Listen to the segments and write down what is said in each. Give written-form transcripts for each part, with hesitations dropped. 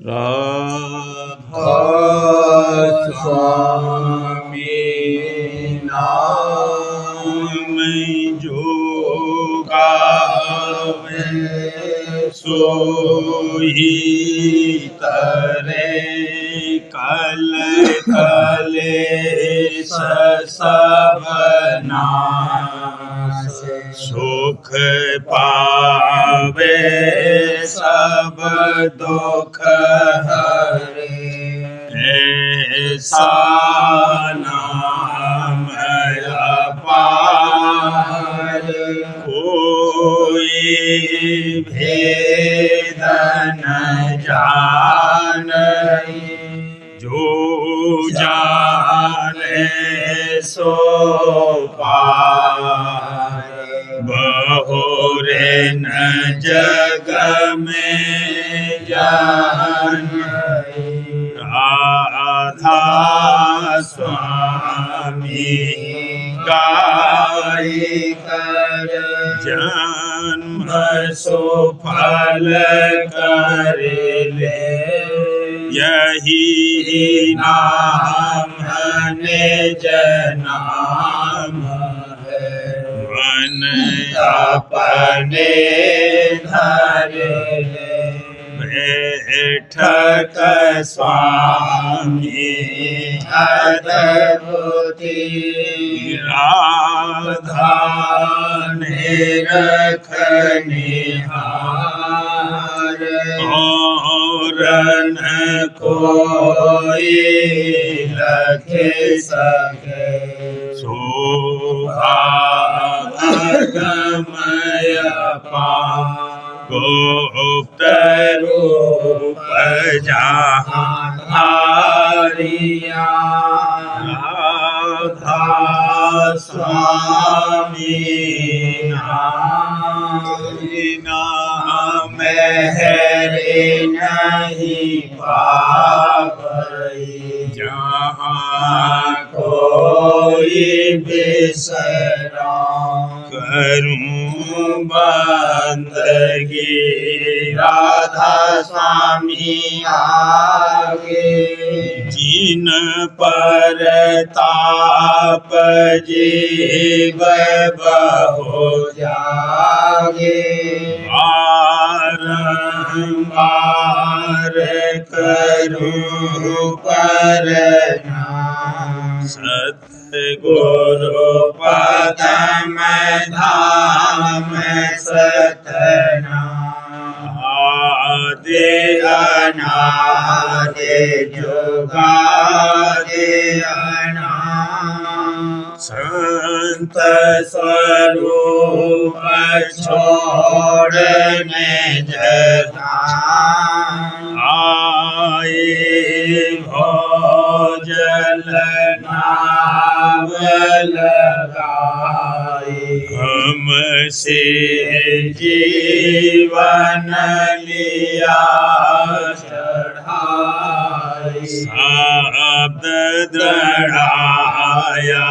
राधा स्वामी नाम जो गावे सोई तरे कल कलेश सब नासे सुख पावे सब दुख हरे ऐसा नाम अपार कोई भेद न जाने जो जाने सो पाए बहुरे न जग में जाने राधा स्वामी गाय कर जन्म सुफल कर ले यही नाम निज नाम है मन अपने धर ले बैठक स्वामी अद्भुति राधा निरखनिहार और न कोई रखे सके शोभागमय गुप्त रूप जहाँ धारिया राधा स्वामी नाम मेरे नहीं पावई जहाँ कोई बिसरा करूं बंदगी राधा स्वामी आगे जिन पर ताप जीव बहु जागे बारंबार करूं पर सतगुरु पदम धाम सतना आदि अनादि जुगादि अनादि संत स्वरूप छोड़ने जहाँ आए भोजल नाव लगाए हमसे जीवन लिया चढ़ाई शब्द दृढ़ाया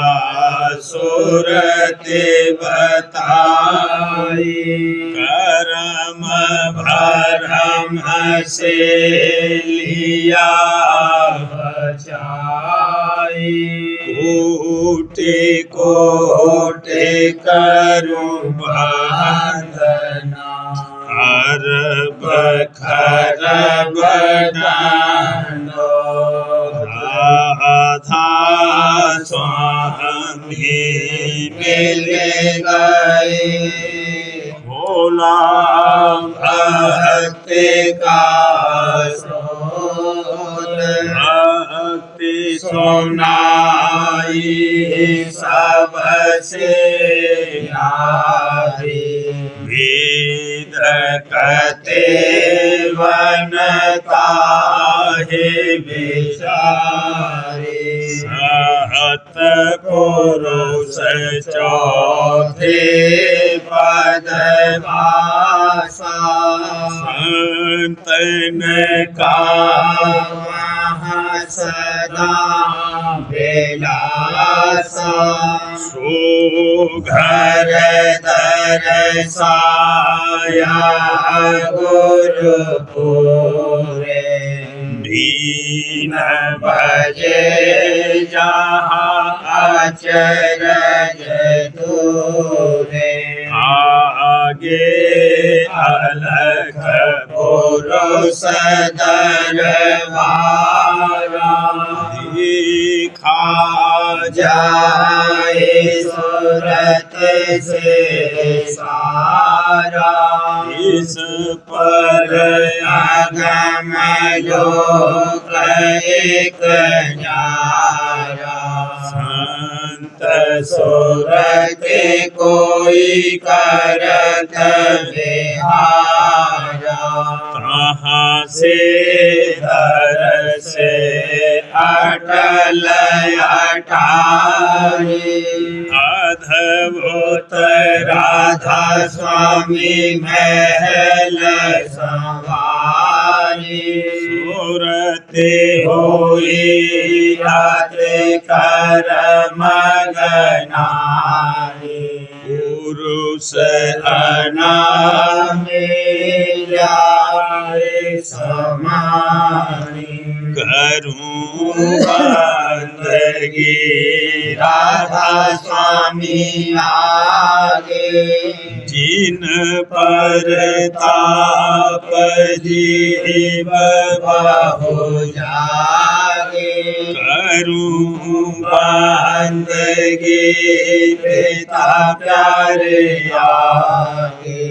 सुरति बताई कर्म भरम से लिया बचाई कोटि कोटि करूं वंदना अरब खरब दानो राधा स्वामी मिल गए भोला भक्ति का भक्ति सुनाई सबसे नारी वेद कते वनता है विचारे सत पुरुष चौथे पद भाषा संतन का सदा बेलासा सुघर दरसाया गुरुपुरे दीन भजे जहाँ अचरज दूरे आगे अलख पुरुष दरबारा दिखा जाए सूरत से सारा इस पर आगम लोक एक न्यारा संत सूरत कोई करत बिहारा कहाँ से दर से अटल अटारी अद्भुत राधा स्वामी महल सवारी सूरते होई रात कर मगनारी पुरुष अनामिलाए समानी करूं बंदगी राधा स्वामी आगे जिन पर ताप जीव बहु जागे करूं बंदगी पिता प्यारे आगे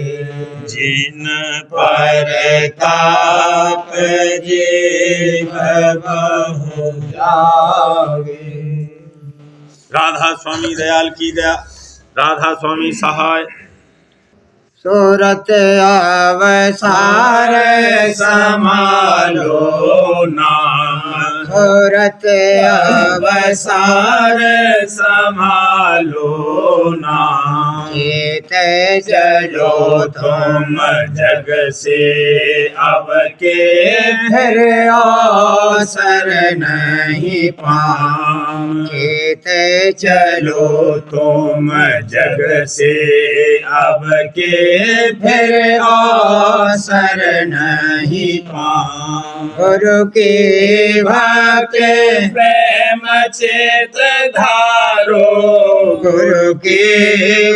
जिन पर ताप जीव बहु जागे। राधा स्वामी दयाल की दया, राधा स्वामी सहाय। सूरत अवसार समालो नाम, सूरत अवसार संभालो नाम। चेत चलो तुम जग से अब के फिर अवसर नहीं पाम। चेत चलो तुम जग से अब के फिर अवसर नहीं पाम। गुरु की भक्ति प्रेम चेत धारो, गुरु की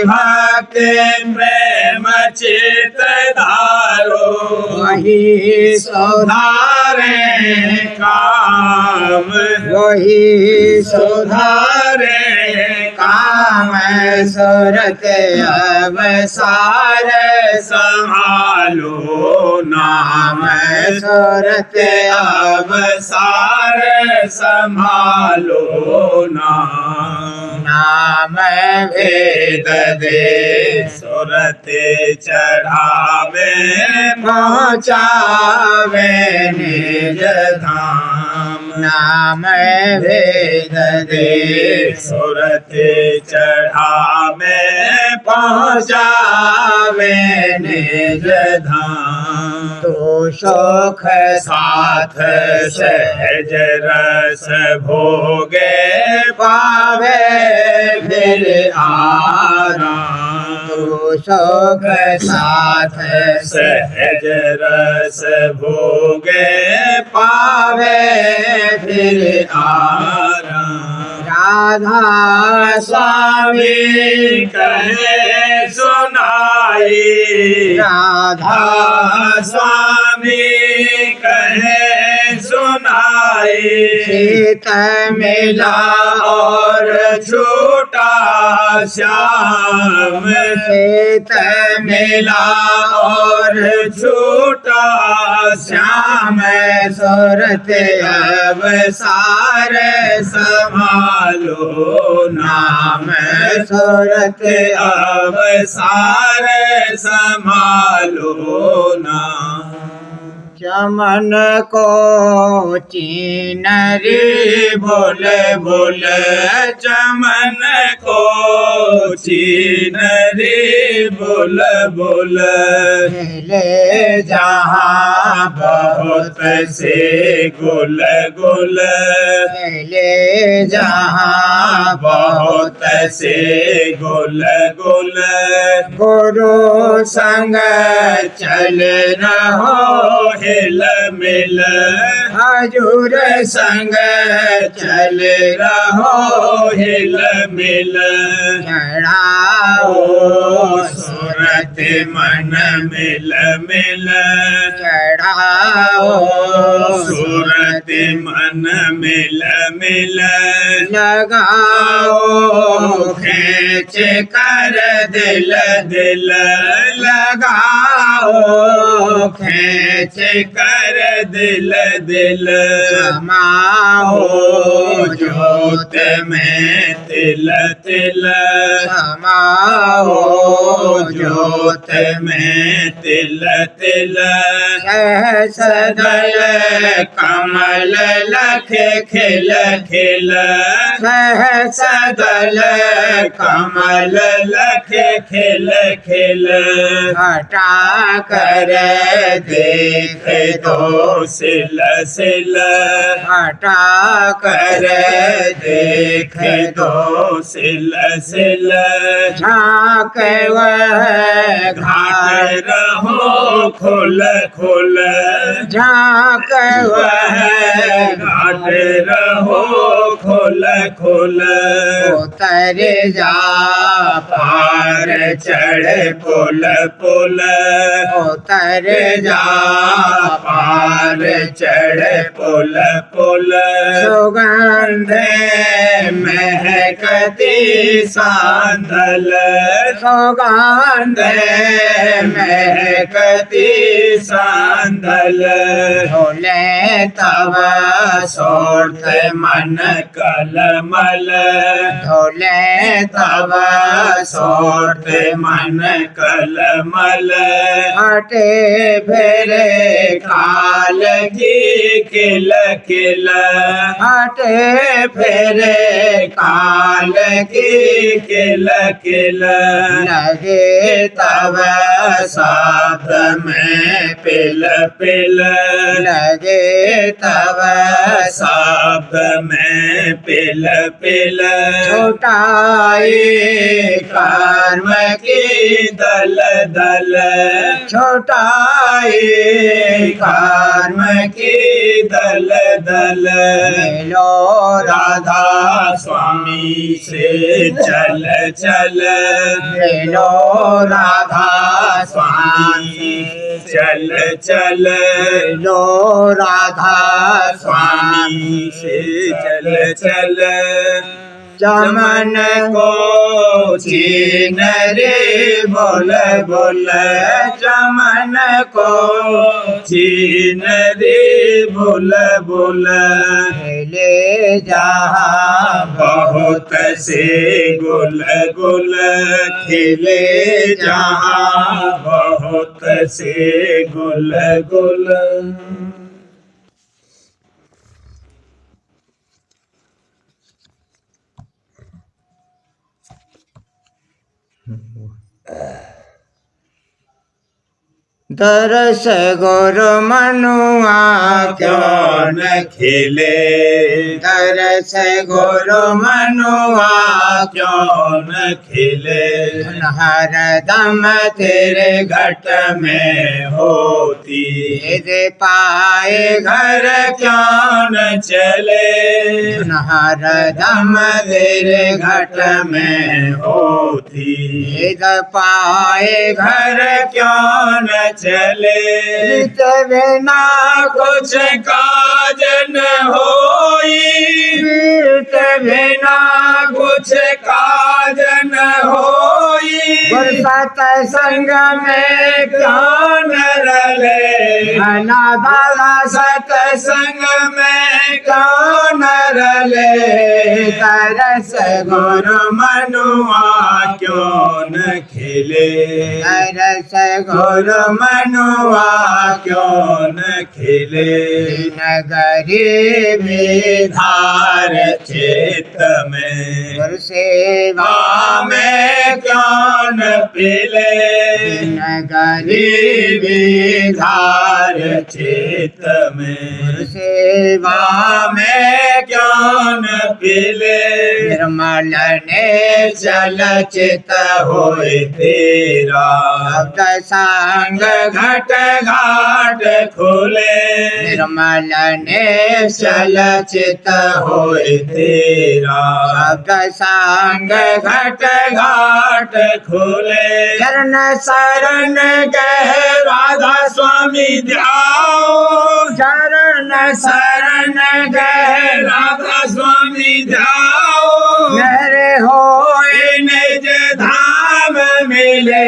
भक्ति प्रेम चेत धारो। वही सुधारे काम, वही सुधारे काम। सूरत अवसार संभालो नाम, सूरत अवसार संभालो नाम। नाम वेद दे सूरत चढ़ावे पहुँचावे निज धाम। नाम वेद दे सूरत चढ़ावे पहुँचावे निज धाम। तो सुख साथ सहज रस भोगे पावे फिर आराम। तो सुख साथ सहज रस भोगे पावे फिर आराम। राधा स्वामी कहे सुनाई, राधा स्वामी कहे सुनाई। सीत मिला और छूटा श्याम, सीत मिला और छूटा श्याम। सूरत अवसार संभालो नाम, सूरत अवसार संभालो नाम। चमन को चीनरी बोल बोल, चमन को चीनरी बोल बोल। ले जहाँ बहुत से गुल गुल, ले जहाँ बहुत से गुल गुल। गुरु संग चल रहो हिल मिल हजूर संग चल रहो हिल मिल चढ़ाओ सूरत मन मिल मिल चढ़ाओ सूरत मन मिल मिल लगाओ खींच कर दिल दिल लगाओ खींच कर दिल दिल समाओ जोत में तिल तिल समाओ जोत में तिल तिल सहसदल कमल लख खिल खिल सहसदल कमल लख खिल खिल हटा कर देख दो सिल सिल हटा कर देख दो सिल सिल झांक वह घाट रहो खुल खुल झांक वह घाट रहो खुल खुल उतर जा पार चढ़ पुल पुल उतर जा पार चढ़ पुल पुल सुगंध महकती सांदल सुगंध महकती सांदल ढोले तब सोर्थ मन कलमल ढोले तब सोर्थ मन कलमल हटे फिरे काल की किल किल हटे फिरे काल की किल किल लगे तब साथ में पिल पिल लगे तब साथ में पिल पिल छुटाई कर्म की दल दल छुटाई कर्म की दल दल मिलो राधा स्वामी से चल चल मिलो राधा स्वामी चल चल लो राधा स्वामी से चल चल चमन को चीन रे बोल बोल चमन को चीन रे बोल बोल ले जा बहुत से गुल गुल खिले जहाँ बहुत से गुल गुल दरस गुरु मनुआ क्यों न खिले दरस गुरु मनुआ क्यों न खिले हर दम तेरे घट में होती दे पाए घर क्यों न चले हर दम तेरे घट में होती दे पाए घर क्यों न चले बिना कुछ काज न होई बिना कुछ काज न होई सत्संग में क्यों न रले ना दादा सत्संग में क्यों न रले तरस गुरु मनुआ क्यों न खिले तरस गुरु मनुआ क्यों न खिले नगरी विधार चित में गुरु सेवा में क्यों न पिले नगरी विधार चित में गुरु सेवा में क्यों न पीले निर्मल ने चल चित होए तेरा शब्द संग घट घाट खोले निर्मल ने चल चित होए तेरा शब्द संग घट घाट खोले चरण शरण कह राधा स्वामी ध्याओ चरण शरण कह राधा स्वामी ध्याओ मेरे होए निज धाम मिले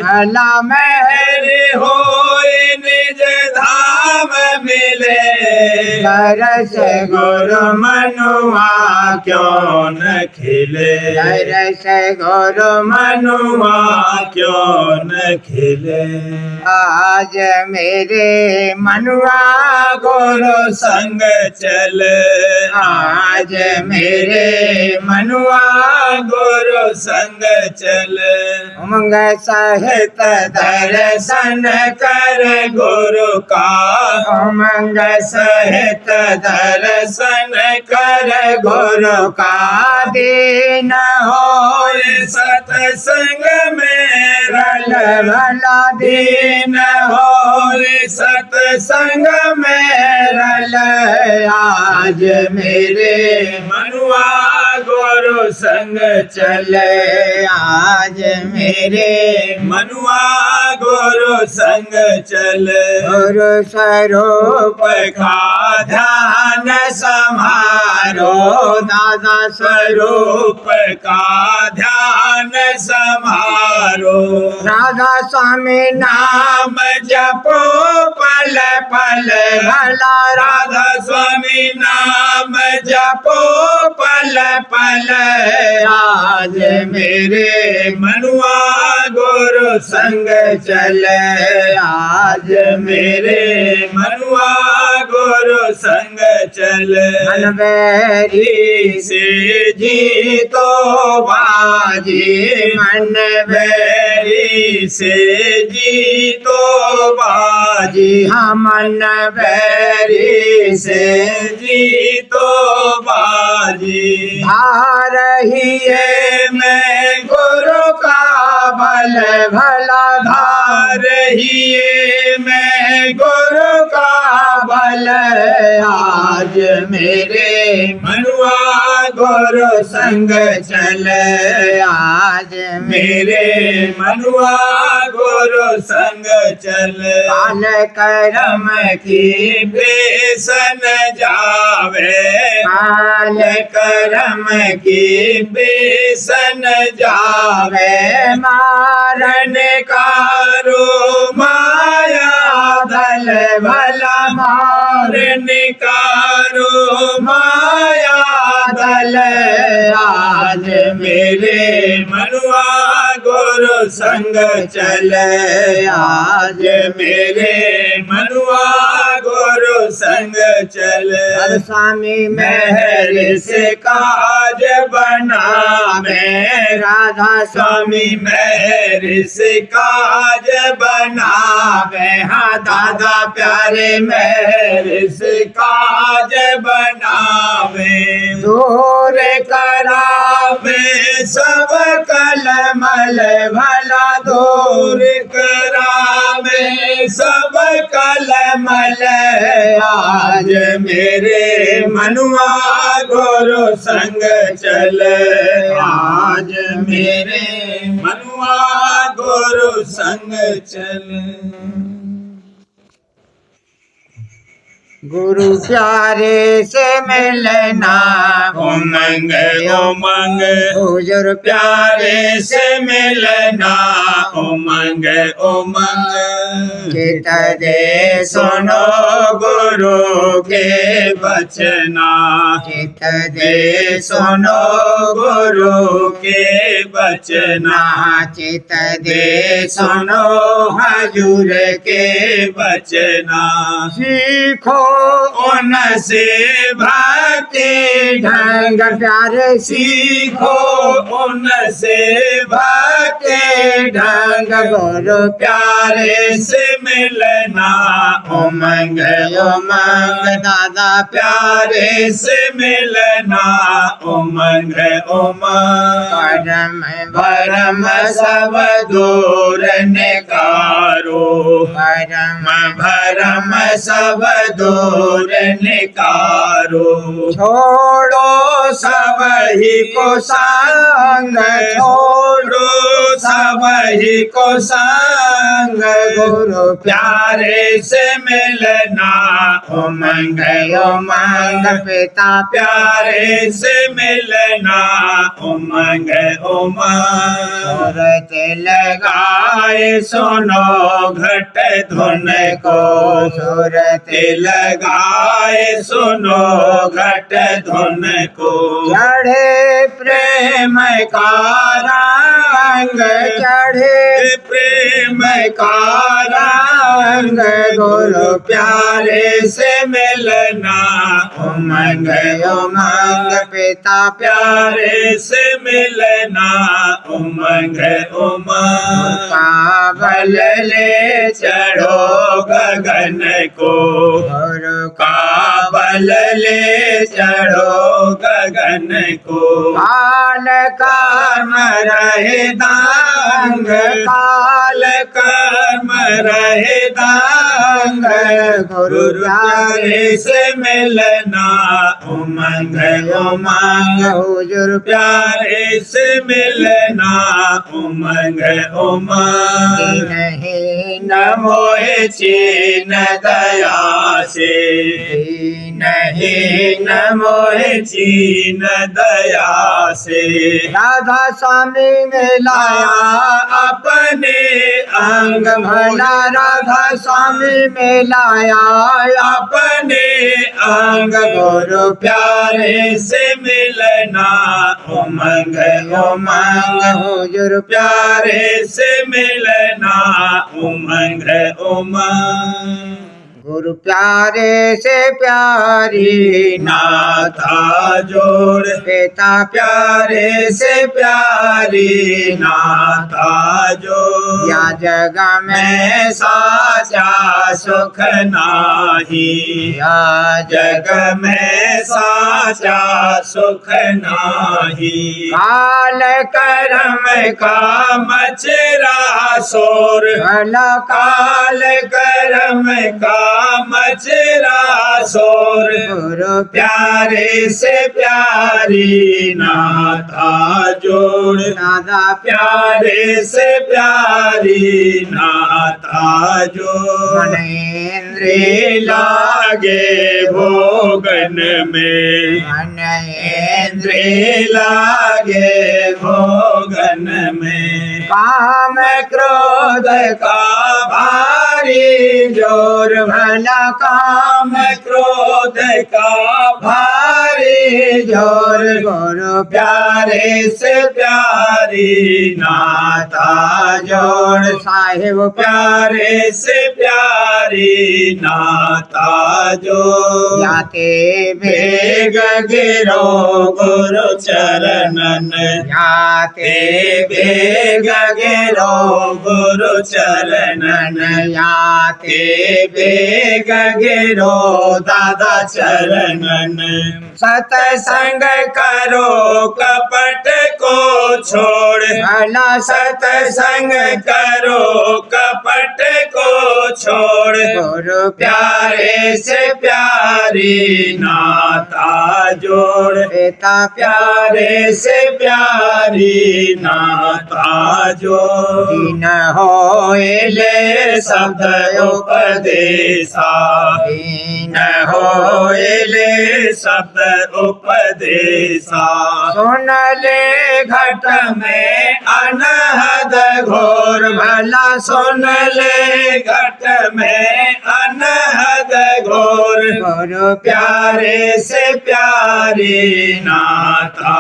भला मेरे होए निज धाम मिले तरस गुरु मनुआ क्यों न खिले तरस गुरु मनुआ क्यों न खिले आज मेरे मनुआ गुरु संग चल आज मेरे मनुआ गुरु संग चल उमंग सहित दर्शन कर गुरु का उमंग सहित दर्शन कर गुरु का दीन हो सतसंग में रल भला दीन हो सतसंग में रल आज मेरे मनुआ गुरु संग चले आज मेरे मनुआ गुरु संग चले गुरु स्वरूप का ध्यान समारो दादा स्वरूप का ध्यान समारो राधा स्वामी नाम जपो पल पल भला राधा स्वामी नाम जपो पल पल आज मेरे मनुआ गुरु संग चले आज मेरे मनुआ गुरु संग चले मन बैरी से जीतो बाजी मन बैरी से जीतो बाजी हाँ मन बैरी से जीतो बाजी आ रही है मैं गुरु का बल भला धार रही है मैं गुरु का बल आज मेरे मनुआ गुरु संग चले आज मेरे मनुआ गुरु संग चले काल कर्म की बेसन जावे काल कर्म की बेसन जावे मारन कारो माया दल भला मारन कारो माया दल आज मेरे मनुआ गुरु संग चले आज मेरे मनुआ गुरु संग चले स्वामी मेहर से काज बनावे राधा स्वामी मेहर से काज बनावे हाँ दादा प्यारे मेहर से काज बनावे दूर करावे सब कलमल भला दूर करावे सब कलमल आज मेरे मनुआ गुरु संग चले आज मेरे मनुआ गुरु संग चले गुरु प्यारे से मिलना उमंग उमंग हुजूर प्यारे से मिलना उमंग उमंग चित दे सुनो गुरु के बचना चित दे सुनो गुरु के बचना चित दे सुनो हजूर के बचना सीखो उनसे भक्त भक्ति ढंग प्यारे सीखो उनसे भक्ति ढंग गुरु प्यारे से मिलना उमंग उमंग दादा प्यारे से मिलना उमंग उमंग परम भरम सब दूर निकारो परम भरम सब दूर निकारो छोड़ो सब ही को संग छोड़ो सब ही को संग गुरु प्यारे से मिलना उमंग उमंग पिता प्यारे से मिलना उमंग उमंग सूरत लगाए सुनो घट धुन को सूरत लगाए सुनो घट धुन को चढ़े प्रेम का रंग चढ़े प्रेम का रंग गुरु प्यारे से मिलना उमंग उमंग पिता प्यारे से मिलना उमंग उमंग काबल ले चढ़ो गगन को गुरु काबल ले चढ़ो गगन को काल कर्म रहे दांग काल कर्म रहे दांग गुरु प्यारे से मिलना उमंग उमंग हुजूर प्यारे से मिलना उमंग उमंग नहीं न मोहे चीन दया से नहीं न मोहे चीन दया से राधा स्वामी मिलाया अपने अंग भला राधा स्वामी मिलाया अपने अंग गुरु प्यारे से मिलना उमंग उमंग हुजूर प्यारे से मिलना उमंग उमंग गुरु प्यारे से प्यारी नाथा जोड़ पिता प्यारे से प्यारी नाथा जोड़ या जग में साचा सुख नाही या जग में साचा सुख नाही काल कर्म का मचरा शोर भला काल कर्म का मचरा शोर गुरु प्यारे से प्यारी नाथा जोड़ दादा प्यारे से प्यारी नाथा जोड़ मनेन्द्रिय लागे भोगन में मनेन्द्रिय लागे भोगन में काम क्रोध का भारी जोर भला काम क्रोध का भारी जोर गुरु प्यारे से प्यारी नाथा जोड़ साहिब प्यारे से प्यारी नाथा जोड़ याते बेग गिरो गुरु चरणन याते बेग गिरो गुरु चरणन याते बेग गिरो दादा चरणन सतसंग करो कपट को छोड़ भला सतसंग करो कपट को छोड़ गुरु प्यारे से प्यारी नाथा जोड़ पिता प्यारे से प्यारी नाथा जोड़ दीन होइले शब्द उपदेशा दीन होइले शब्द उपदेशा सुन ले घट में अनहद घोर भला सुन ले घट में अनहद घोर गुरु प्यारे से प्यारी नाता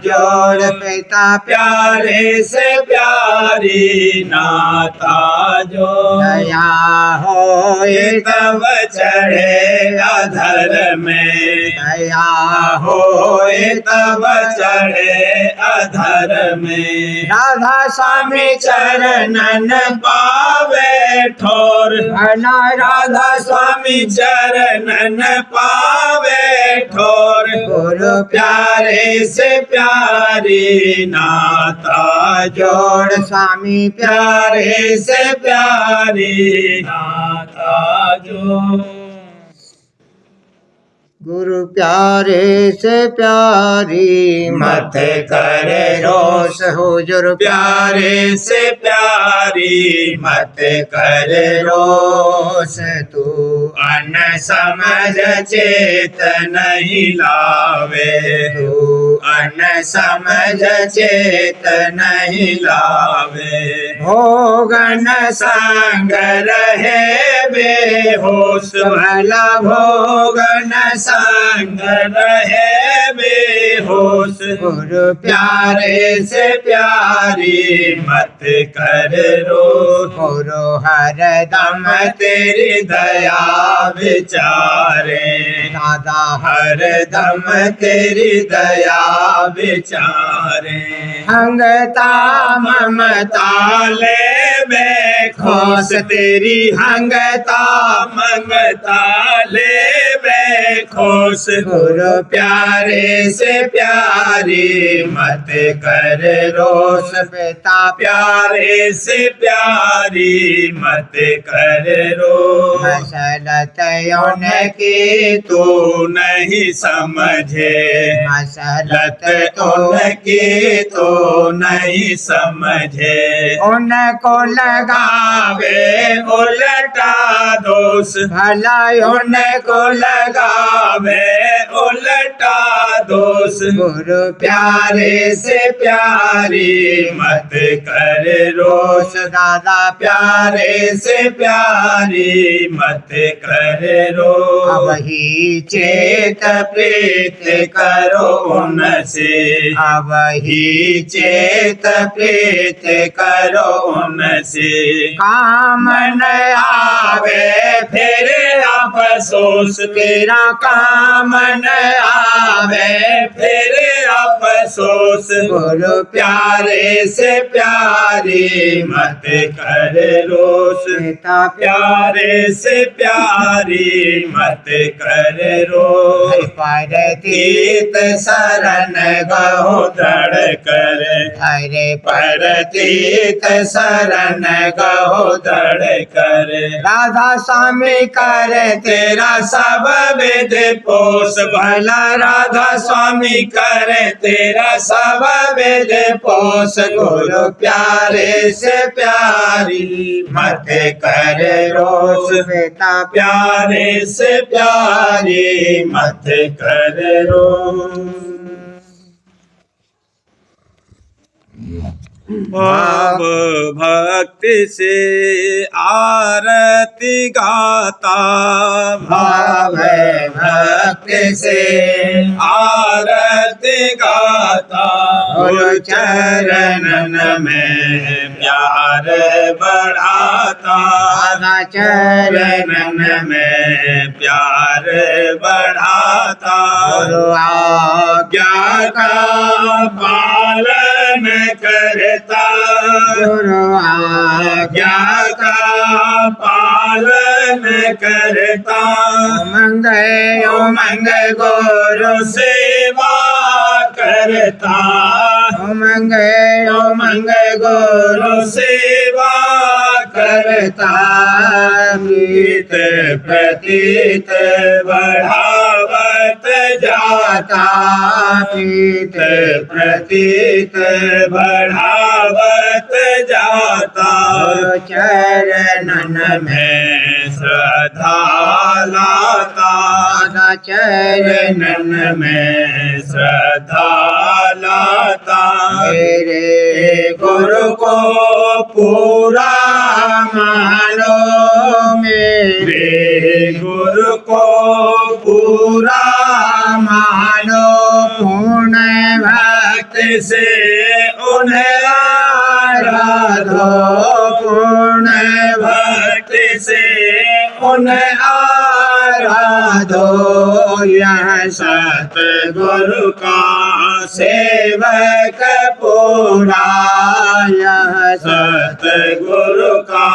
जोड़ पिता प्यारे से प्यारी नाता जोड़ दया हो तब चढ़े अधर में दया हो तब चढ़े अधर में राधा स्वामी चरणन पावे ठोर भला राधा स्वामी चरणन पावे ठोर गुरु प्यारे से प्यारी नाता जोड़ स्वामी प्यारे से प्यारी नाता जोड़ गुरु प्यारे से प्यारी मत करे रोष हुजूर प्यारे से प्यारी मत करे रोष तू अन समझ चेत नहीं लावे तू अन समझ चेत नहीं लावे भोगन संग रहे बेहोश भला भोगन संग रहे बेहोश गुरु प्यारे से प्यारी मत कर रो गुरु हर दम तेरी दया विचारे दादा हर दम तेरी दया विचारे हंगता ममता ले बेखोस तेरी हंगता ममता ले बेखोस गुरु प्यारे से प्यारी मत कर रोष पिता प्यारे से प्यारी मत कर रोष मसलत उनकी तू नहीं समझे मसलत उनकी तो नहीं समझे उनको लगावे उल्टा दोष भला उनको लगावे उल्टा दोष गुरु प्यारे से प्यारी मत कर रोष दादा प्यारे से प्यारी मत कर रोष अब ही चेत प्रीत करो उनसे अब ही चेत प्रीत करो उनसे काम न आवे फिर अफसोस तेरा काम न आवे फिर अफसोस गुरु प्यारे से प्यारी मत कर रोष पिता प्यारे से प्यारी मत कर रोष परतीत शरण गहो दृढ़ कर हरे परतीत शरण गहो दृढ़ कर राधा स्वामी कर तेरा सब विध पोष भला राधा स्वामी कर तेरा सब विध पोष गुरु प्यारे से प्यारी मत कर रोष पिता प्यारे से प्यारी मत कर रोष भाव भक्ति से आरती गाता भाव भक्ति से आरती गाता गुरु चरणन में प्यार बढ़ाता चरणन में प्यार बढ़ाता गुरु आज्ञा का पालन करता गुरु आज्ञा का पालन करता उमंग गुरु सेवा करता उमंग गुरु सेवा करता प्रीत प्रतीत बढ़ावत जाता प्रीत प्रतीत बढ़ावत जाता चरणन में श्रद्धा लाता चरणन में श्रद्धा लाता। मेरे गुरु को पूरा मानो, मेरे गुरु को पूरा मानो। पूर्ण भक्ति से उन्हें आराधो, पूर्ण भक्ति से उन्हें आराधो। यह सतगुरु का सेवक पूरा, यह सतगुरु का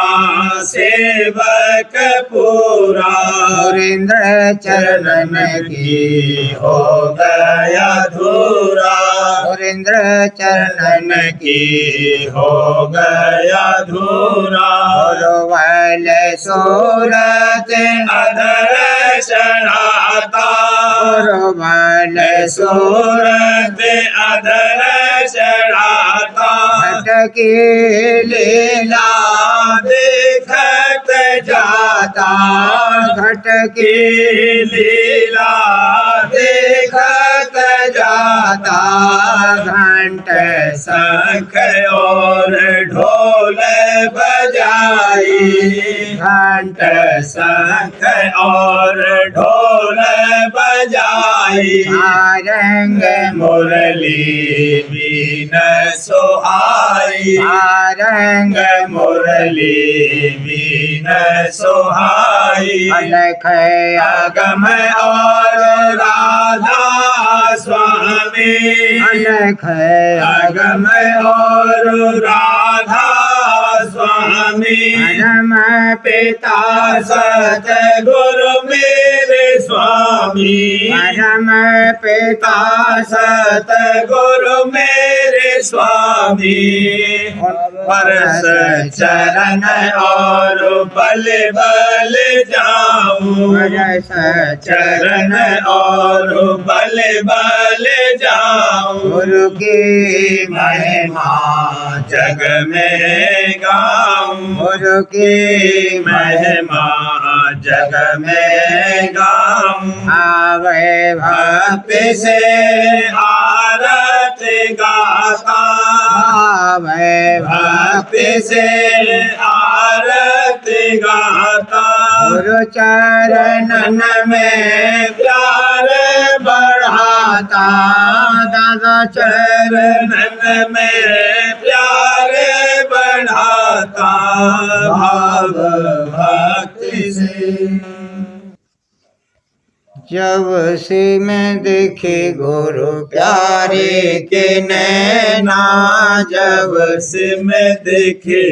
सेवक पूरा। सुरेंद्र चरणन की हो गया धूरा, सुरेंद्र चरणन की हो गया धूरा। गुरुवल सूरत अधर चढ़ाता, गुरुवल सूरत अधर चढ़ाता। भटकी लीला देखत जाता, घटकी लीला देखत जाता। घंट शंख और ढोल बजाई, घंट शंख और ढोल बजाई। सारंग मुरली बीन सोहाई, सारंग मुरली बीन सोहाई। अलख आगम और राधा स्वामी, अलख आगम और राधा स्वामी। परम पिता सतगुरु मेरे स्वामी, परम पिता सतगुरु मेरे स्वामी। परस चरण और बल बल जाऊं, परस चरण और बल बल जाऊं। गुरु की महिमा जग में गाऊं, गुरु की महिमा जग में गाऊं। आवे भक्ति से आरती गाता, आवे भक्ति से आरती गाता। गुरु चरणन में प्यार बढ़ाता, दादा चरणन में प्यार बढ़ाता। भाव भक्ति से जब से मैं देखे गुरु प्यारे के नैना, जब से मैं देखे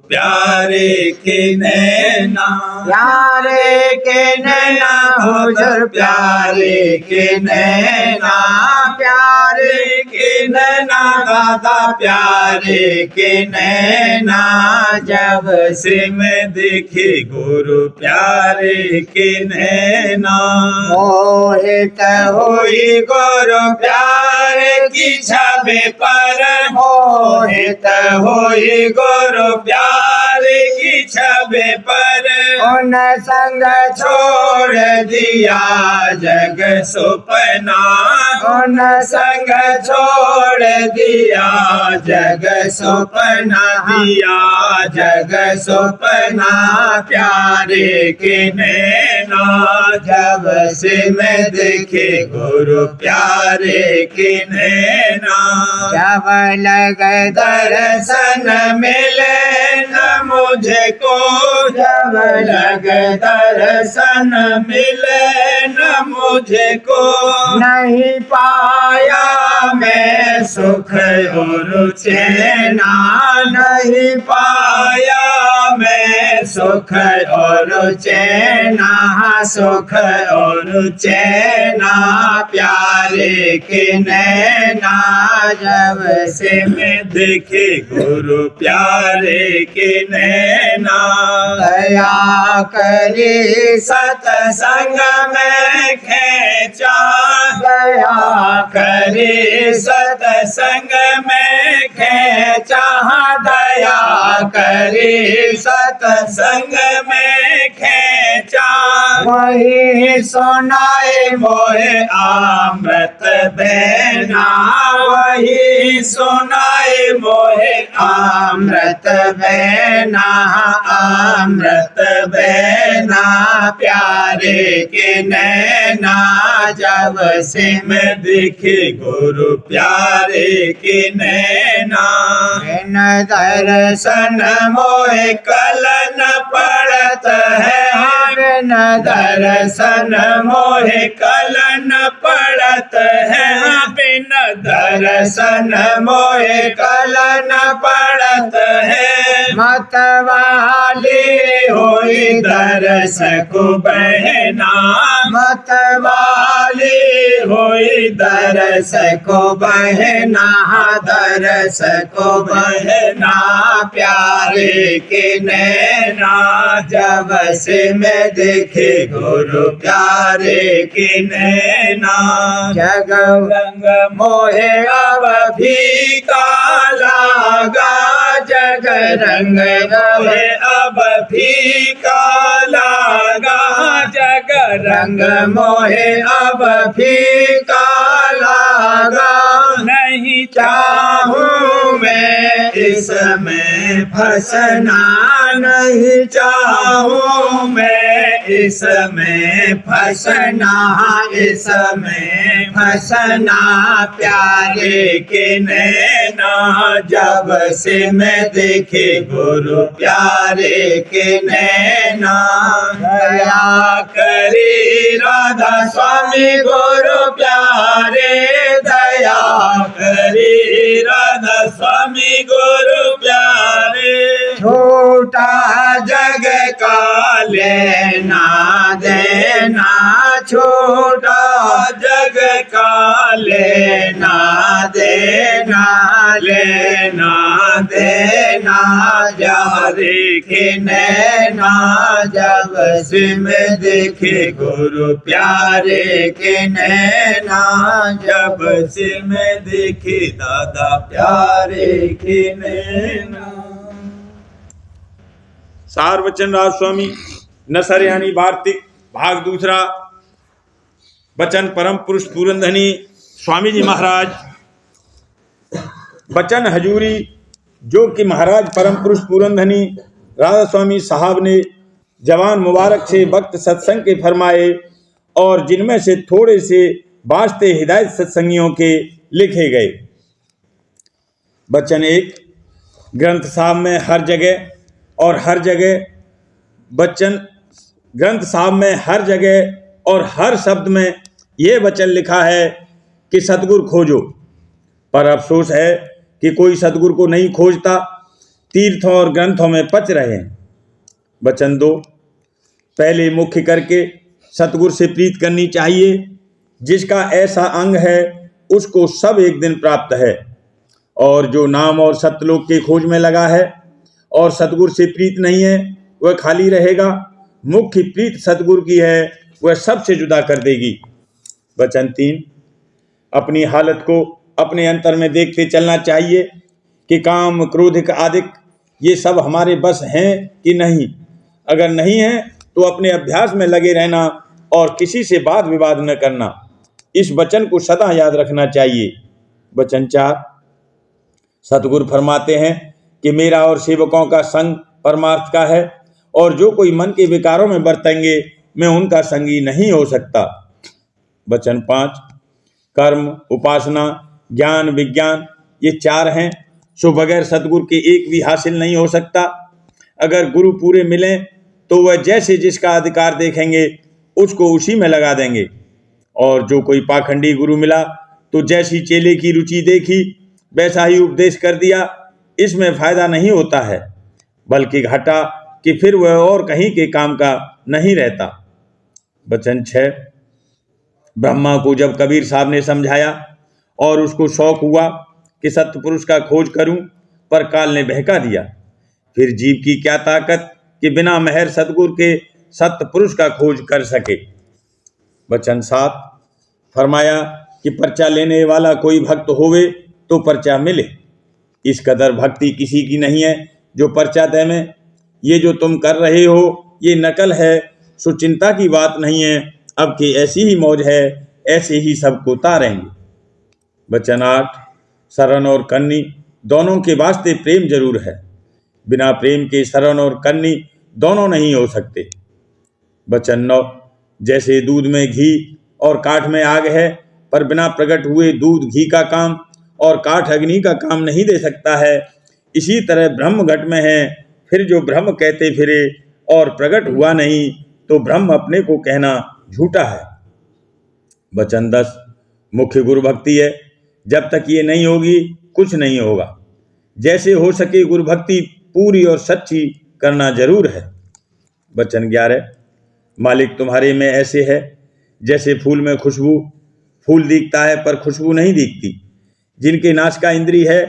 प्यारे के नैना, प्यारे के नैना हुजूर प्यारे के नैना, प्यारे के नैना दादा प्यारे के नैना। जब से मैं देखे गुरु प्यारे के नैना, मोहित होई गुरु प्यारे की छवि पर, मोहित होई गुरु प्यारे की छवि पर। उन संग छोड़ दिया जग सुपना, उन संग छोड़ दिया जग सुपना, दिया जग सुपना प्यारे के नैना। जब से मैं देखे गुरु प्यारे के नैना, जब लग दर्शन मिले न मुझे को, जब लग दर्शन मिले न मुझे को। नहीं पाया मैं सुख और चैना, नहीं पाया मैं सुख और चैना, सुख और चैना प्यारे के नैना। जब से मैं देखे गुरु प्यारे के नैना, दया करी सतसंग में खेचा, दया करी सतसंग में खेचा, दया करी सतसंग में खेचा। वही सुनाए मोहे अमृत बेना वही सुनाए मोहे अमृत बेना अमृत बेना प्यारे के नैना जब से में दिखे गुरु प्यारे के नैना बिन दर्शन मोहे कलन पड़त है बिन दर्शन मोहे कलन पड़त है बिन दर्शन मोहे कलन पड़त है मतवाली होई दरस को बहना मतवाली होई दरस को बहना दरस को बहना प्यारे के नैना जब से मैं देखे गुरु प्यारे के नैना जग रंग मोहे अब फीका लागा जग रंग मोहे अब फीका लागा जग रंग मोहे अब फीका लागा नहीं चाहूं मैं इसमें फंसना नहीं चाहूं मैं इसमें फंसना इसमें फंसना प्यारे के नैना जब से मैं देखे गुरु प्यारे के नैना दया करी राधा स्वामी गुरु प्यारे दया करी राधा स्वामी गुरु प्यारे छोटा जग का लेना देना छोटा जग का लेना देना लेना देना जब देखे नैना जब से मैं देखे गुरु प्यारे के नैना जब से मैं देखे दादा प्यारे के नैना। सार वचन राज स्वामी नसर यानी वार्तिक भाग दूसरा। बचन परम पुरुष पूरनधनी स्वामी जी महाराज। बचन हजूरी जो कि महाराज परम पुरुष पूरनधनी राधा स्वामी साहब ने जवान मुबारक से वक्त सत्संग के फरमाए और जिनमें से थोड़े से वास्ते हिदायत सत्संगियों के लिखे गए। बचन एक ग्रंथ साहब में हर जगह और हर जगह बचन ग्रंथ साहब में हर जगह और हर शब्द में ये वचन लिखा है कि सतगुरु खोजो, पर अफसोस है कि कोई सतगुरु को नहीं खोजता, तीर्थों और ग्रंथों में पच रहे हैं। वचन दो, पहले मुख्य करके सतगुरु से प्रीत करनी चाहिए। जिसका ऐसा अंग है उसको सब एक दिन प्राप्त है, और जो नाम और सत्यलोक के खोज में लगा है और सतगुरु से प्रीत नहीं है वह खाली रहेगा। मुख्य प्रीत सतगुरु की है, वह सबसे जुदा कर देगी। वचन तीन, अपनी हालत को अपने अंतर में देखते चलना चाहिए कि काम क्रोधिक आदिक ये सब हमारे बस हैं कि नहीं। अगर नहीं है तो अपने अभ्यास में लगे रहना और किसी से वाद विवाद न करना। इस वचन को सदा याद रखना चाहिए। वचन चार, सतगुरु फरमाते हैं कि मेरा और सेवकों का संग परमार्थ का है, और जो कोई मन के विकारों में बरतेंगे मैं उनका संगी नहीं हो सकता। वचन पाँच, कर्म उपासना ज्ञान विज्ञान ये चार हैं, सो बगैर सतगुरु के एक भी हासिल नहीं हो सकता। अगर गुरु पूरे मिलें तो वह जैसे जिसका अधिकार देखेंगे उसको उसी में लगा देंगे, और जो कोई पाखंडी गुरु मिला तो जैसी चेले की रुचि देखी वैसा ही उपदेश कर दिया। इसमें फायदा नहीं होता है, बल्कि घाटा कि फिर वह और कहीं के काम का नहीं रहता। वचन 6, ब्रह्मा को जब कबीर साहब ने समझाया और उसको शौक हुआ कि सत्पुरुष का खोज करूं, पर काल ने बहका दिया। फिर जीव की क्या ताकत कि बिना मेहर सतगुरु के सत्पुरुष का खोज कर सके। वचन 7, फरमाया कि पर्चा लेने वाला कोई भक्त होवे तो पर्चा मिले। इस कदर भक्ति किसी की नहीं है जो पर्चा दे में। ये जो तुम कर रहे हो ये नकल है, सो चिंता की बात नहीं है, अब की ऐसी ही मौज है, ऐसे ही सबको तारेंगे। वचन 8, शरण और कन्नी दोनों के वास्ते प्रेम जरूर है, बिना प्रेम के शरण और कन्नी दोनों नहीं हो सकते। वचन 9, जैसे दूध में घी और काठ में आग है, पर बिना प्रकट हुए दूध घी का काम और काठ अग्नि का काम नहीं दे सकता है, इसी तरह ब्रह्म घट में है, फिर जो ब्रह्म कहते फिरे और प्रकट हुआ नहीं, तो ब्रह्म अपने को कहना झूठा है। वचन 10, मुख्य गुरु भक्ति है, जब तक ये नहीं होगी कुछ नहीं होगा। जैसे हो सके गुरु भक्ति पूरी और सच्ची करना जरूर है। वचन 11, मालिक तुम्हारे में ऐसे है जैसे फूल में खुशबू, फूल दिखता है पर खुशबू नहीं दिखती। जिनके नाश का इंद्री है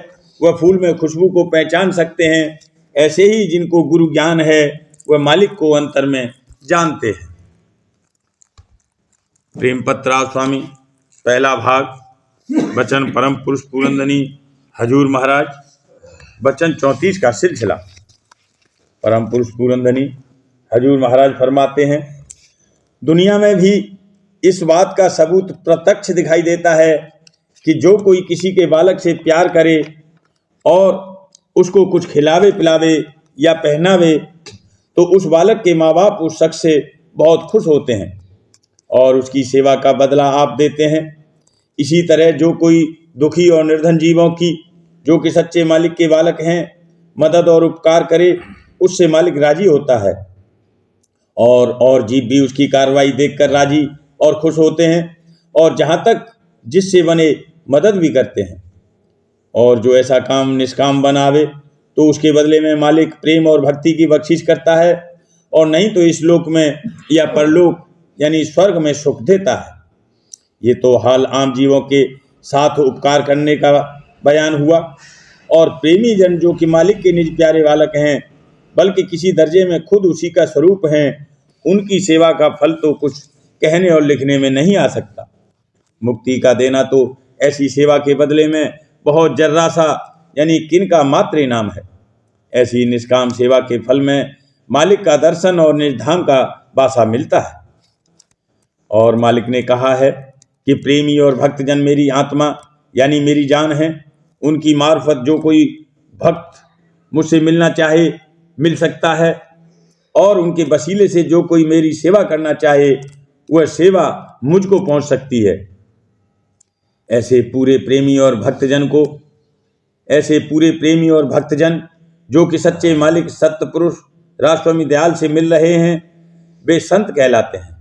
वह फूल में खुशबू को पहचान सकते हैं, ऐसे ही जिनको गुरु ज्ञान है वह मालिक को अंतर में जानते हैं। प्रेम पत्र स्वामी पहला भाग। वचन परम पुरुष पुरंदनी हजूर महाराज। वचन 34 का सिलसिला। परम पुरुष पुरंदनी हजूर महाराज फरमाते हैं, दुनिया में भी इस बात का सबूत प्रत्यक्ष दिखाई देता है कि जो कोई किसी के बालक से प्यार करे और उसको कुछ खिलावे पिलावे या पहनावे, तो उस बालक के माँ बाप उस शख्स से बहुत खुश होते हैं और उसकी सेवा का बदला आप देते हैं। इसी तरह जो कोई दुखी और निर्धन जीवों की, जो कि सच्चे मालिक के बालक हैं, मदद और उपकार करे, उससे मालिक राजी होता है और जीव भी उसकी कार्रवाई देखकर राजी और खुश होते हैं और जहाँ तक जिससे बने मदद भी करते हैं। और जो ऐसा काम निष्काम बनावे तो उसके बदले में मालिक प्रेम और भक्ति की बख्शिश करता है, और नहीं तो इस लोक में या परलोक यानी स्वर्ग में सुख देता है। ये तो हाल आम जीवों के साथ उपकार करने का बयान हुआ। और प्रेमी जन जो कि मालिक के निज प्यारे बालक हैं, बल्कि किसी दर्जे में खुद उसी का स्वरूप हैं, उनकी सेवा का फल तो कुछ कहने और लिखने में नहीं आ सकता। मुक्ति का देना तो ऐसी सेवा के बदले में बहुत जर्रा सा यानी किन का मात्र इनाम है। ऐसी निष्काम सेवा के फल में मालिक का दर्शन और निर्धाम का वासा मिलता है। और मालिक ने कहा है कि प्रेमी और भक्तजन मेरी आत्मा यानी मेरी जान है। उनकी मार्फत जो कोई भक्त मुझसे मिलना चाहे मिल सकता है, और उनके वसीले से जो कोई मेरी सेवा करना चाहे वह सेवा मुझको पहुंच सकती है। ऐसे पूरे प्रेमी और भक्तजन जो कि सच्चे मालिक सत्य पुरुष राजस्वामी दयाल से मिल रहे हैं, वे संत कहलाते हैं।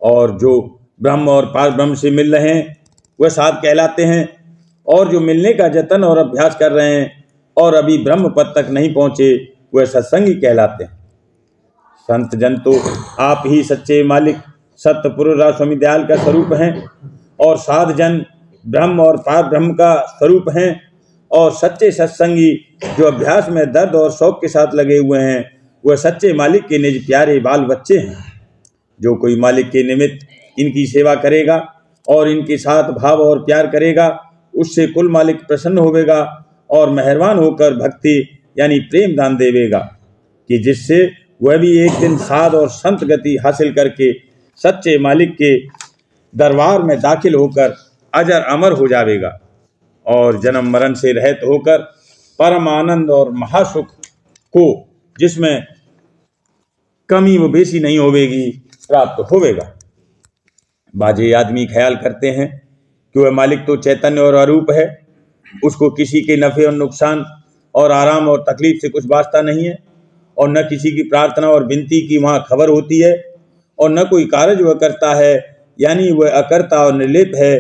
और जो ब्रह्म और पार ब्रह्म से मिल रहे हैं वह साध कहलाते हैं। और जो मिलने का जतन और अभ्यास कर रहे हैं और अभी ब्रह्म पद तक नहीं पहुंचे वह सत्संगी कहलाते हैं। संत जन तो आप ही सच्चे मालिक सत्य पुरुष राजस्वामी दयाल का स्वरूप हैं, और साध जन ब्रह्म और पार ब्रह्म का स्वरूप हैं। और सच्चे सत्संगी जो अभ्यास में दर्द और शौक के साथ लगे हुए हैं वह सच्चे मालिक के निज प्यारे बाल बच्चे हैं। जो कोई मालिक के निमित्त इनकी सेवा करेगा और इनके साथ भाव और प्यार करेगा, उससे कुल मालिक प्रसन्न होवेगा और मेहरबान होकर भक्ति यानी प्रेम दान देवेगा, कि जिससे वह भी एक दिन साध और संत गति हासिल करके सच्चे मालिक के दरबार में दाखिल होकर अजर अमर हो जाएगा और जन्म मरण से रहित होकर परम आनंद और महासुख को, जिसमें कमी व बेसी नहीं होवेगी, प्राप्त होवेगा। बाजे आदमी ख्याल करते हैं कि वह मालिक तो चैतन्य और अरूप है, उसको किसी के नफ़े और नुकसान और आराम और तकलीफ से कुछ वास्ता नहीं है, और न किसी की प्रार्थना और विनती की वहाँ खबर होती है, और न कोई कार्य वह करता है, यानी वह अकर्ता और निर्लेप है।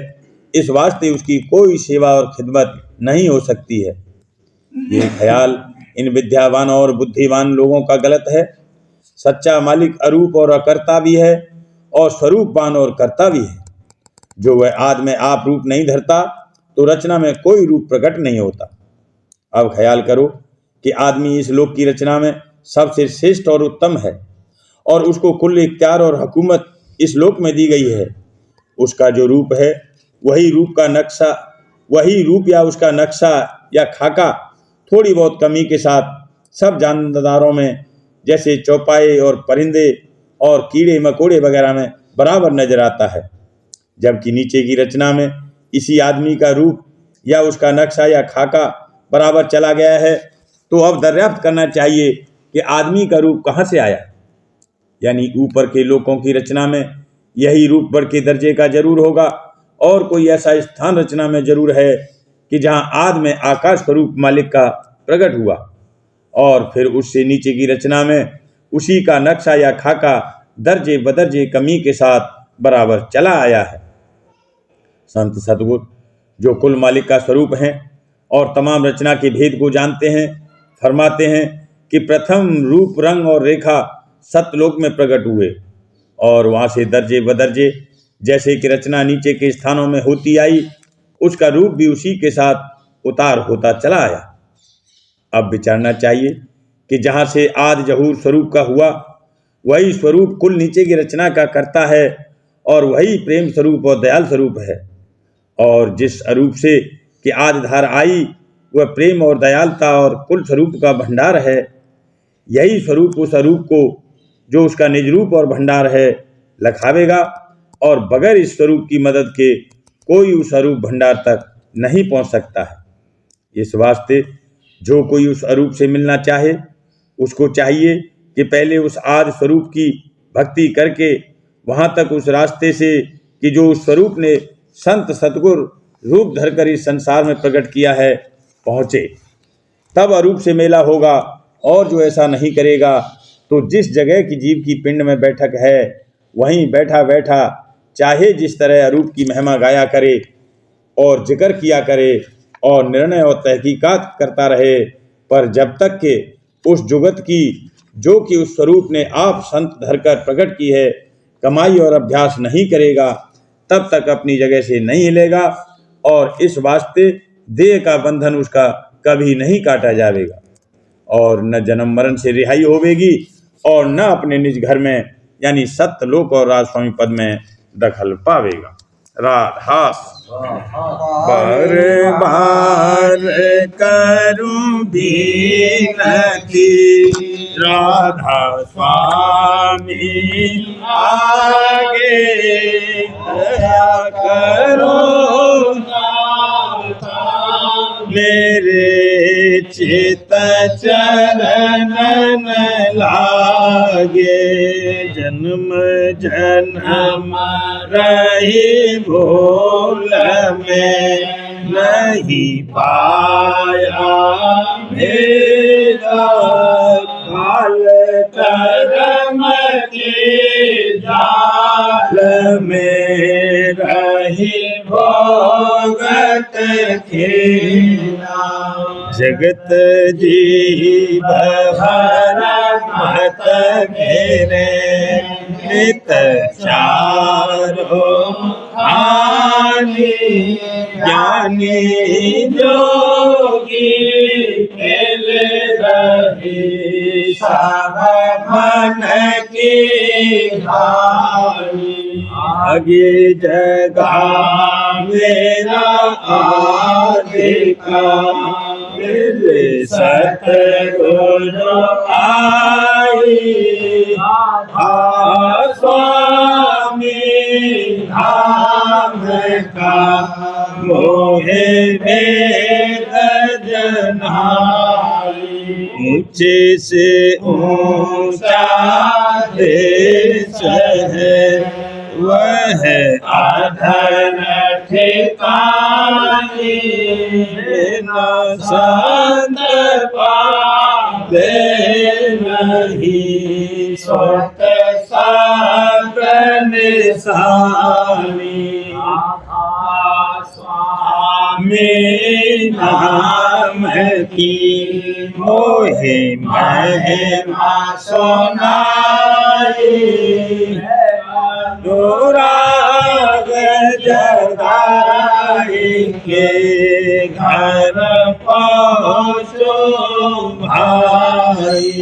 इस वास्ते उसकी कोई सेवा और खिदमत नहीं हो सकती है। ये ख्याल इन विद्यावान और बुद्धिमान लोगों का गलत है। सच्चा मालिक अरूप और अकर्ता भी है और स्वरूपवान और कर्ता भी है। जो वह आदि में आप रूप नहीं धरता तो रचना में कोई रूप प्रकट नहीं होता। अब ख्याल करो कि आदमी इस लोक की रचना में सबसे श्रेष्ठ और उत्तम है, और उसको कुल इख्तियार और हुकूमत इस लोक में दी गई है। उसका जो रूप है वही रूप या उसका नक्शा या खाका थोड़ी बहुत कमी के साथ सब जानदारों में, जैसे चौपाए और परिंदे और कीड़े मकोड़े वगैरह में बराबर नजर आता है। जबकि नीचे की रचना में इसी आदमी का रूप या उसका नक्शा या खाका बराबर चला गया है, तो अब दरियाफ्त करना चाहिए कि आदमी का रूप कहाँ से आया। यानी ऊपर के लोगों की रचना में यही रूप बढ़ के दर्जे का जरूर होगा, और कोई ऐसा स्थान रचना में जरूर है कि जहां आद में आकाश स्वरूप मालिक का प्रकट हुआ, और फिर उससे नीचे की रचना में उसी का नक्शा या खाका दर्जे बदर्जे कमी के साथ बराबर चला आया है। संत सतगुरु जो कुल मालिक का स्वरूप हैं और तमाम रचना के भेद को जानते हैं, फरमाते हैं कि प्रथम रूप रंग और रेखा सतलोक में प्रकट हुए, और वहाँ से दर्जे बदर्जे जैसे कि रचना नीचे के स्थानों में होती आई, उसका रूप भी उसी के साथ उतार होता चला आया। अब विचारना चाहिए कि जहाँ से आद जहूर स्वरूप का हुआ, वही स्वरूप कुल नीचे की रचना का करता है, और वही प्रेम स्वरूप और दयाल स्वरूप है। और जिस अरूप से कि आद धार आई, वह प्रेम और दयालता और कुल स्वरूप का भंडार है। यही स्वरूप उस अरूप को, जो उसका निज रूप और भंडार है, लखावेगा, और बगैर इस स्वरूप की मदद के कोई उस अरूप भंडार तक नहीं पहुंच सकता है। इस वास्ते जो कोई उस अरूप से मिलना चाहे, उसको चाहिए कि पहले उस आदि स्वरूप की भक्ति करके वहां तक उस रास्ते से कि जो उस स्वरूप ने संत सतगुरु रूप धरकर इस संसार में प्रकट किया है, पहुँचे, तब अरूप से मेला होगा। और जो ऐसा नहीं करेगा, तो जिस जगह की जीव की पिंड में बैठक है, वहीं बैठा बैठा चाहे जिस तरह अरूप की महिमा गाया करे और जिक्र किया करे और निर्णय और तहकीकात करता रहे, पर जब तक के उस जुगत की, जो कि उस स्वरूप ने आप संत धरकर प्रकट की है, कमाई और अभ्यास नहीं करेगा, तब तक अपनी जगह से नहीं हिलेगा, और इस वास्ते देह का बंधन उसका कभी नहीं काटा जाएगा, और न जन्म मरण से रिहाई होवेगी, और न अपने निज घर में यानी सत्यलोक और राजस्वामी पद में दखल पावेगा। राधा बार बार करूं बिनती, राधा स्वामी आगे दया करो, मेरे चित चरण लागे, जन्म जन्म रही भूल में नहीं पाया मेरा, काल कर्म के जाल में रही भोगत खेला, जगत जीव भर मत घेरे, नित चारो हानि, ज्ञानी जोगी खेल रही, सब मन की हानि, आगे जगा मेरा आदिका, मेरे सतगुरु आई, स्वामी धाम का मोहे वेद जनाई, ऊंचे से ऊंचा देश है, वह अधन ठिकानी, न संत पावे नहीं, सोत सात निशानी, स्वामी नाम की मोहे महिमा सुनाई, अनुराग जगाई के घर पहुँचो भाई,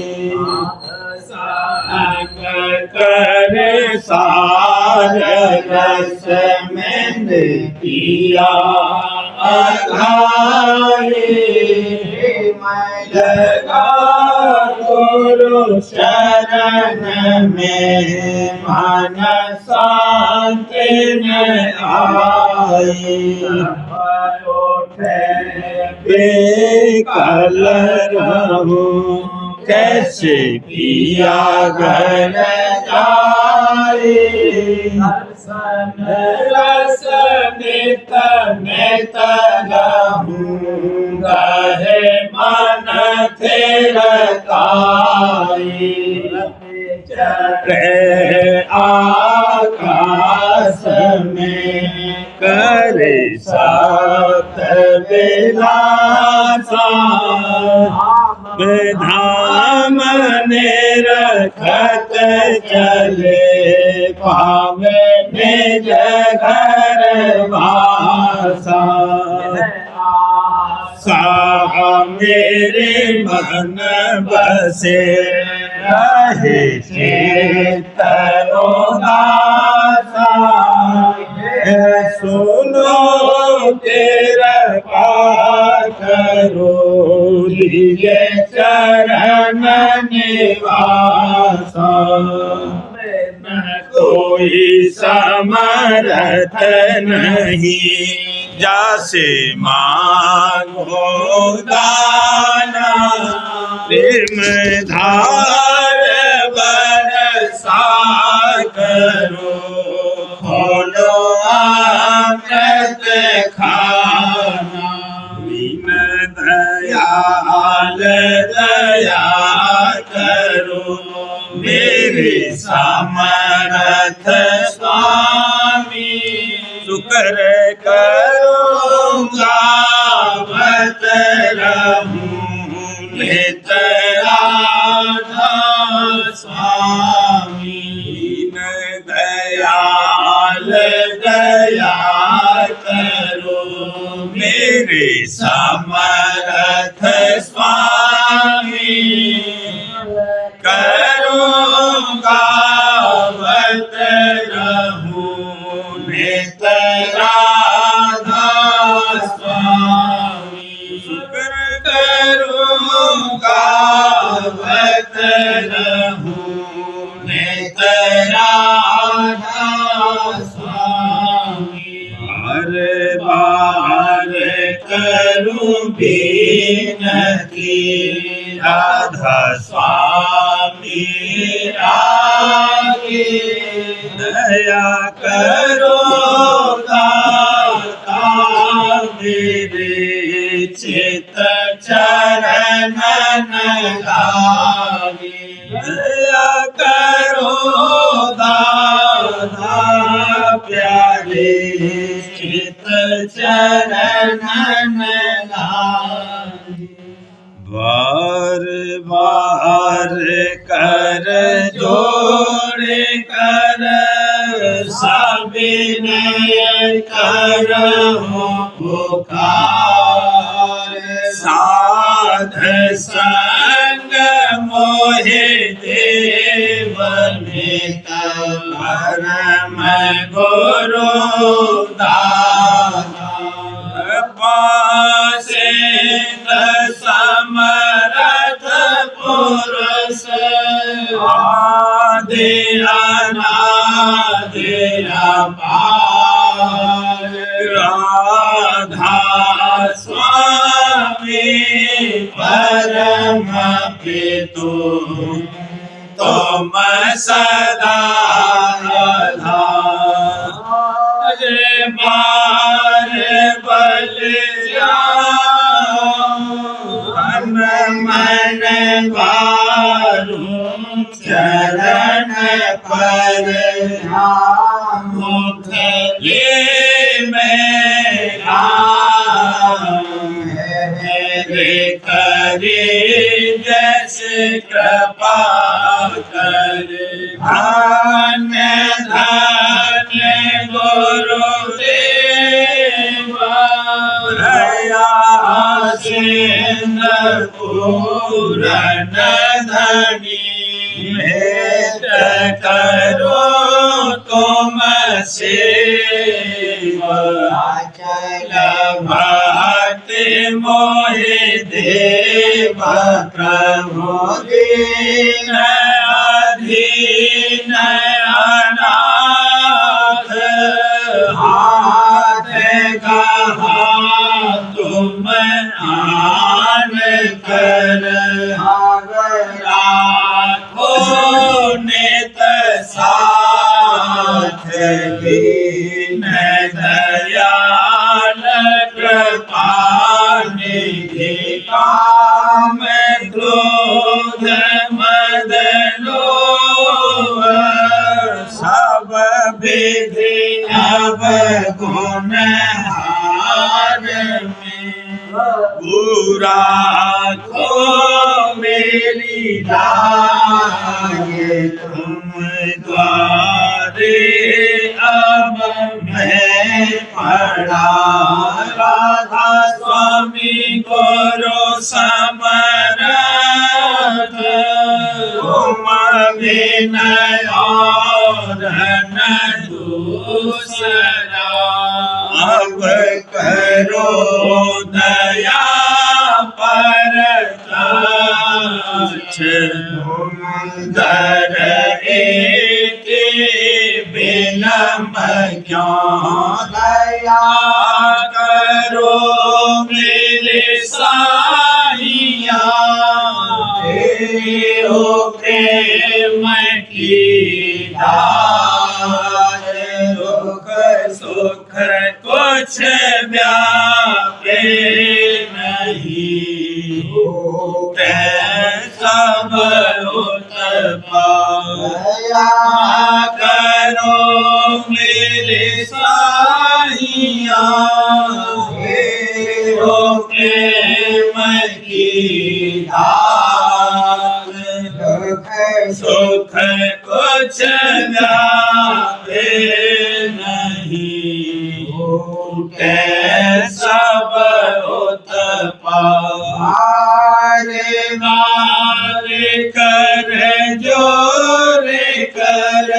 कर सार रस में किया अघाई, लगा गुरु शरण में मन शांति न आई। उठे बेकल रहूं कैसे पिया घर जाए। दर्शन रस नित नित रहूं रहे मन थिरकाई। चढ़े आकाश में करे सात विलासा। धाम निरखत चले पावे निज घर वासा। सा मेरे मन बसे रहे चित्त उदासा। सुनो तेरा करो लिए चरण निवासा। कोई समर्थ नहीं जासे मांगो दाना। प्रेम धार बरसा करो खोलो अमृत खाना। दीन दयाल दया करो मेरे समर्थ स्वामी। शुक्र करूँगा बत रहूं नित राधा स्वामी। दयाल दया करो मेरे समर्थ स्वामी। करूँगा बत रहूं नित राधा स्वामी। शुक्र करूँगा बत रहूं नित राधा स्वामी। बार बार करूं बिनती राधा स्वामी आगे। दया करो दाता मेरे चित चरण लागे। दया करो दाता प्यारे चित चरण लागे। बार बार कर जोड़े कर सविनय करहूं पुकार। साध संग मोहे देव नेता परम गुरु दाता। पासे समरथ पुरुष आदि अनादि अपार। राधा स्वामी परम पितु तुम सदा आधार। बार बल तन मन वारूं चरण पर मुख ले मेरा रे करे जस कृपा कर। धन्य धन्य गुरुदेवा दया सिंधु पूरन धनी। भेंट करो तुम सेवा चल भक्ति मोहि देव प्रभु दीन अधीन अनाथ। कहा तुम आन कर राखो नित साथ दीन दयाल कृपानिधि काम क्रोध मद लोभ सब विधि अवगुण हार में पूरा को मेरी लागे तुम द्वारे अब मैं पड़ा राधा स्वामी गुरु समरथ तुम विनय और न दूसरा अब करो दया पर दर एक विलम्ब क्यों दया करो मेरे साइया हो प्रेम की धार दुख सुख कुछ व्यापे नहीं होते सब उत्पया करो मेरे साइया हो प्रेम की धार दुख सुख कुछ व्यापे नहीं होते सब उत्पार मारे कर जोरे कर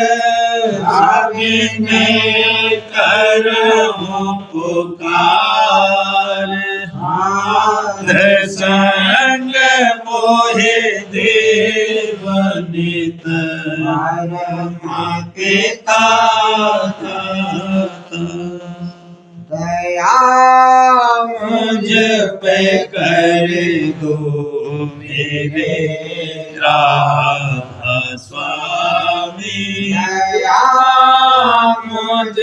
आगे कर पुकार हाथ संग मोहे देवनित पिता दया मुझ पे कर दो मेरे राधा स्वामी दया मुझ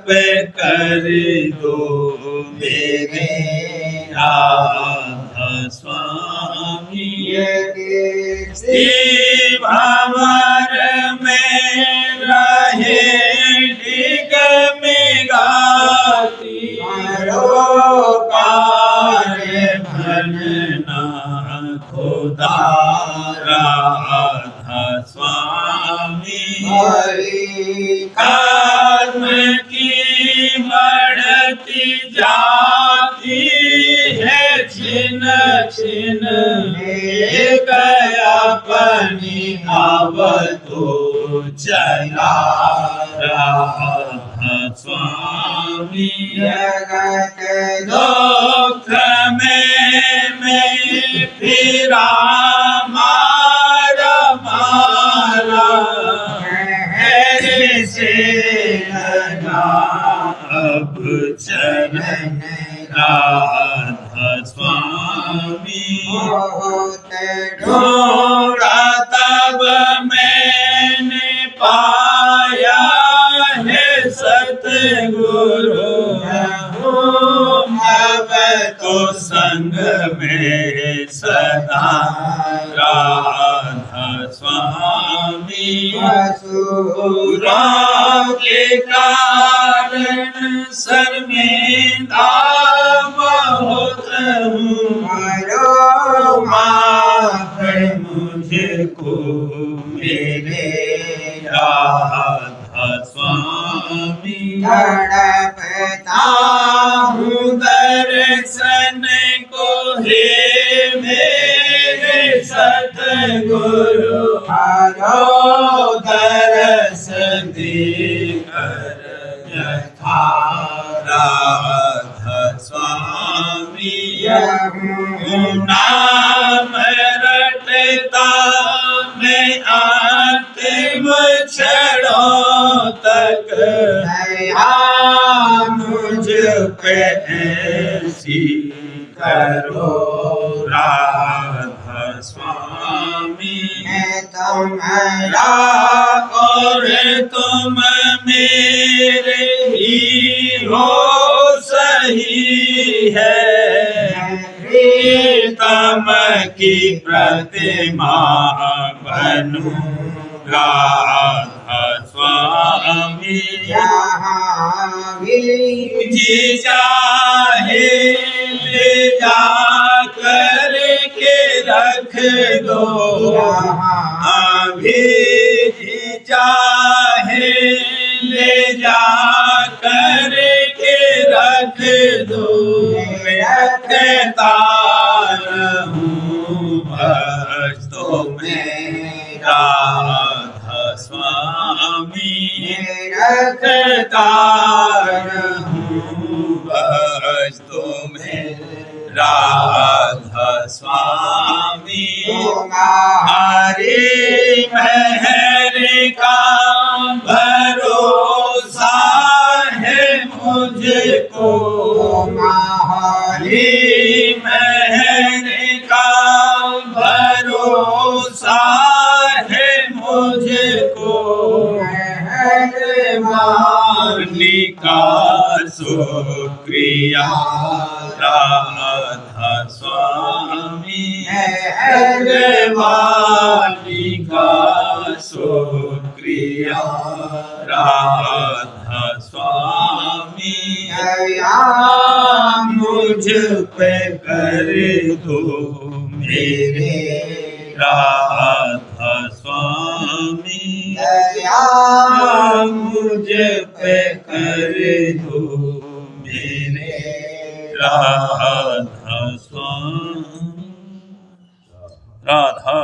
पे कर दो मेरे राधा स्वामी भंवर में रहे डिग में गाती कार भनना खुदा राधा स्वामी कर्म की बढ़ती जाती है छिन छिन एक अपनी अब तो चला राधा स्वामी जगत दुख में फिरा मारा मारा से लगा अब चरण राधा स्वामी ढूंढा तब मैंने पाया है सतगुरु अब तो संग में सदा राधा स्वामी असुरों के कारण शर्मिंदा बहुत हूँ माफ मुझको मेरे राधा स्वामी तड़पता हूँ दर्शन को हे मेरे सतगुरु हरो दर्श देकर यथा राधा स्वामी नाम रटता मैं अंतिम क्षणों तक दया मुझ पे ऐसी करो राधा स्वामी। मैं तुम्हारा और तुम मेरे ही हो सही है। प्रीतम की प्रतिमा बनूं राधा स्वामी। जहाँ भी जी चाहे ले जा कर के रख दो। अभी जी चाहे ले जा कर के रख दो। रखता रहूं बस तो मेरा राधा स्वामी। रखता रहूं बस तो मेरा राधा स्वामी। तुम्हारी मेहर का भरोसा है मुझको। तुम्हारी मेहर का भरोसा है मुझको। मेहरबानी का शुक्रिया राधा स्वामी। मेहरबानी का शुक्रिया राधा स्वामी। दया मुझ पे कर दो मेरे राधा स्वामी। दया मुझ पे कर दो मेरे राधा स्वामी। राधा